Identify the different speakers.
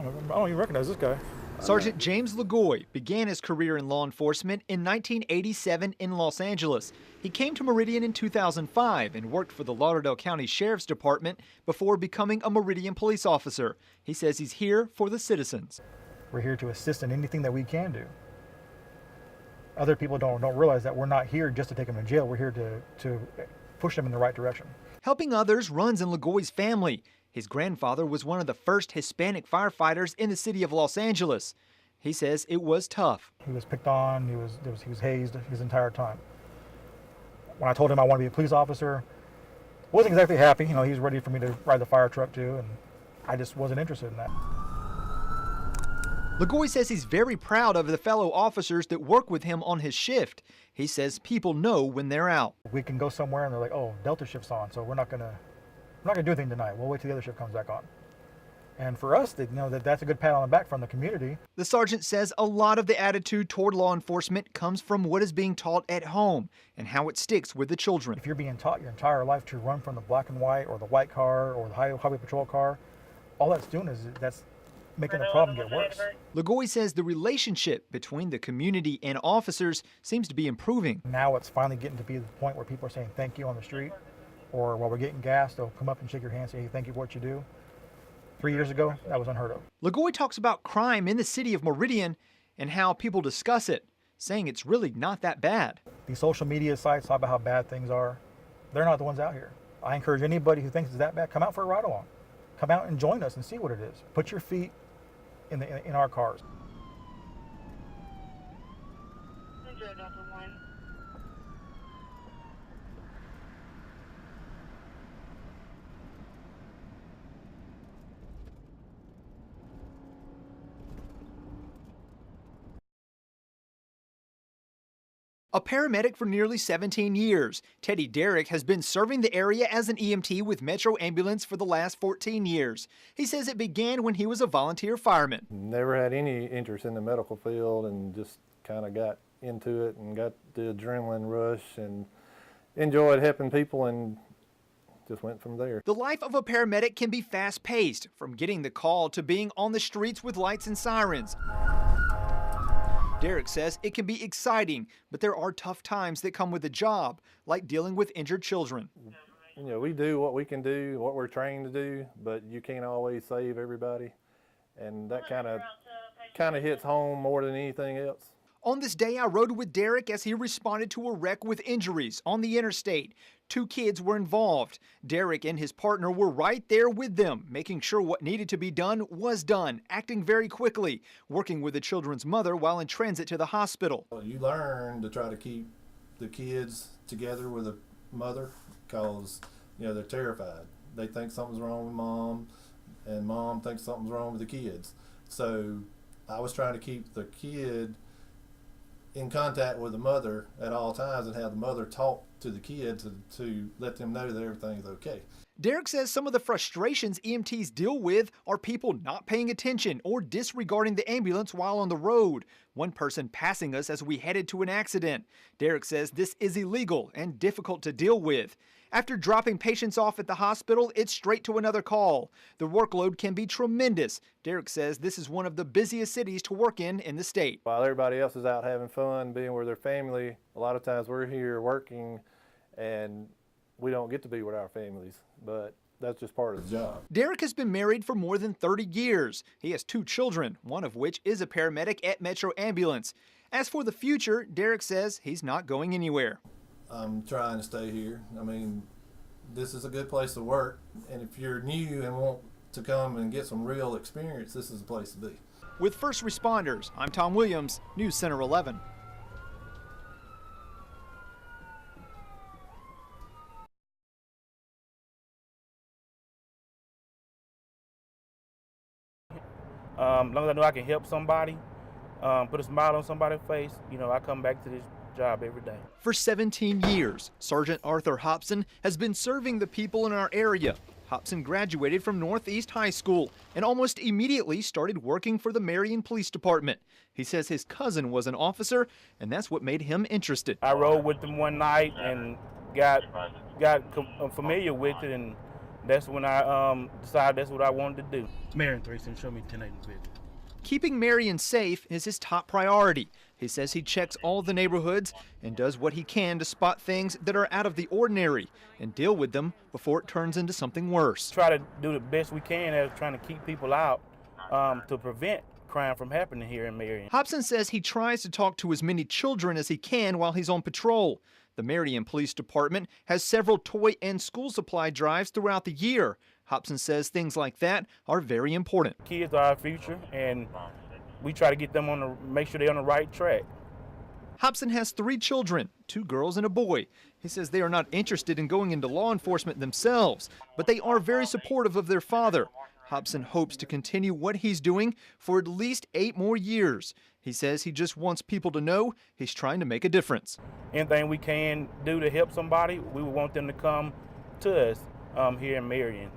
Speaker 1: I don't even recognize this guy.
Speaker 2: Sergeant James Lagoy began his career in law enforcement in 1987 in Los Angeles. He came to Meridian in 2005 and worked for the Lauderdale County Sheriff's Department before becoming a Meridian police officer. He says he's here for the citizens.
Speaker 1: We're here to assist in anything that we can do. Other people don't realize that we're not here just to take them to jail. We're here to push them in the right direction.
Speaker 2: Helping others runs in Lagoy's family. His grandfather was one of the first Hispanic firefighters in the city of Los Angeles. He says it was tough.
Speaker 1: He was picked on, he was hazed his entire time. When I told him I want to be a police officer, wasn't exactly happy. You know, he was ready for me to ride the fire truck too, and I just wasn't interested in that.
Speaker 2: Lagoy says he's very proud of the fellow officers that work with him on his shift. He says people know when they're out.
Speaker 1: We can go somewhere and they're like, oh, Delta shift's on, so we're not gonna do anything tonight. We'll wait till the other shift comes back on. And for us, to know that's a good pat on the back from the community.
Speaker 2: The sergeant says a lot of the attitude toward law enforcement comes from what is being taught at home and how it sticks with the children.
Speaker 1: If you're being taught your entire life to run from the black and white or the white car or the highway patrol car, all that's doing is that's making the problem get worse.
Speaker 2: Lagoy says the relationship between the community and officers seems to be improving.
Speaker 1: Now it's finally getting to be the point where people are saying thank you on the street, or while we're getting gas, they'll come up and shake your hand and say, hey, thank you for what you do. 3 years ago, that was unheard of.
Speaker 2: Lagoy talks about crime in the city of Meridian and how people discuss it, saying it's really not that bad.
Speaker 1: These social media sites talk about how bad things are. They're not the ones out here. I encourage anybody who thinks it's that bad, come out for a ride along. Come out and join us and see what it is. Put your feet in our cars.
Speaker 2: A paramedic for nearly 17 years, Teddy Derrick has been serving the area as an EMT with Metro Ambulance for the last 14 years. He says it began when he was a volunteer fireman.
Speaker 3: Never had any interest in the medical field and just kind of got into it and got the adrenaline rush and enjoyed helping people and just went from there.
Speaker 2: The life of a paramedic can be fast-paced, from getting the call to being on the streets with lights and sirens. Derrick says it can be exciting, but there are tough times that come with the job, like dealing with injured children.
Speaker 3: You know, we do what we can do, what we're trained to do, but you can't always save everybody, and that kind of hits home more than anything else.
Speaker 2: On this day, I rode with Derrick as he responded to a wreck with injuries on the interstate. 2 kids were involved. Derrick and his partner were right there with them, making sure what needed to be done was done, acting very quickly, working with the children's mother while in transit to the hospital.
Speaker 3: You learn to try to keep the kids together with a mother because, you know, they're terrified. They think something's wrong with mom, and mom thinks something's wrong with the kids. So I was trying to keep the kid in contact with the mother at all times and have the mother talk to the kids to let them know that everything's okay.
Speaker 2: Derrick says some of the frustrations EMTs deal with are people not paying attention or disregarding the ambulance while on the road. One person passing us as we headed to an accident. Derrick says this is illegal and difficult to deal with. After dropping patients off at the hospital, it's straight to another call. The workload can be tremendous. Derrick says this is one of the busiest cities to work in the state.
Speaker 3: While everybody else is out having fun, being with their family, a lot of times we're here working and we don't get to be with our families, but that's just part of the job.
Speaker 2: Derrick has been married for more than 30 years. He has 2 children, one of which is a paramedic at Metro Ambulance. As for the future, Derrick says he's not going anywhere.
Speaker 3: I'm trying to stay here. I mean, this is a good place to work, and if you're new and want to come and get some real experience, this is the place to be.
Speaker 2: With First Responders, I'm Tom Williams, News Center 11.
Speaker 4: As long as I know I can help somebody, put a smile on somebody's face, you know, I come back to this job every day.
Speaker 2: For 17 years, Sergeant Arthur Hobson has been serving the people in our area. Hobson graduated from Northeast High School and almost immediately started working for the Marion Police Department. He says his cousin was an officer, and that's what made him interested.
Speaker 4: I rode with them one night and got familiar with it, and That's when I decided that's what I wanted to do.
Speaker 5: Marion 3 show me 10 individuals.
Speaker 2: Keeping Marion safe is his top priority. He says he checks all the neighborhoods and does what he can to spot things that are out of the ordinary and deal with them before it turns into something worse.
Speaker 4: Try to do the best we can as trying to keep people out to prevent crime from happening here in Marion.
Speaker 2: Hobson says he tries to talk to as many children as he can while he's on patrol. The Marion Police Department has several toy and school supply drives throughout the year. Hobson says things like that are very important.
Speaker 4: Kids are our future, and we try to get them make sure they're on the right track.
Speaker 2: Hobson has 3 children, 2 girls and a boy. He says they are not interested in going into law enforcement themselves, but they are very supportive of their father. Hobson hopes to continue what he's doing for at least 8 more years. He says he just wants people to know he's trying to make a difference.
Speaker 4: Anything we can do to help somebody, we would want them to come to us here in Marion.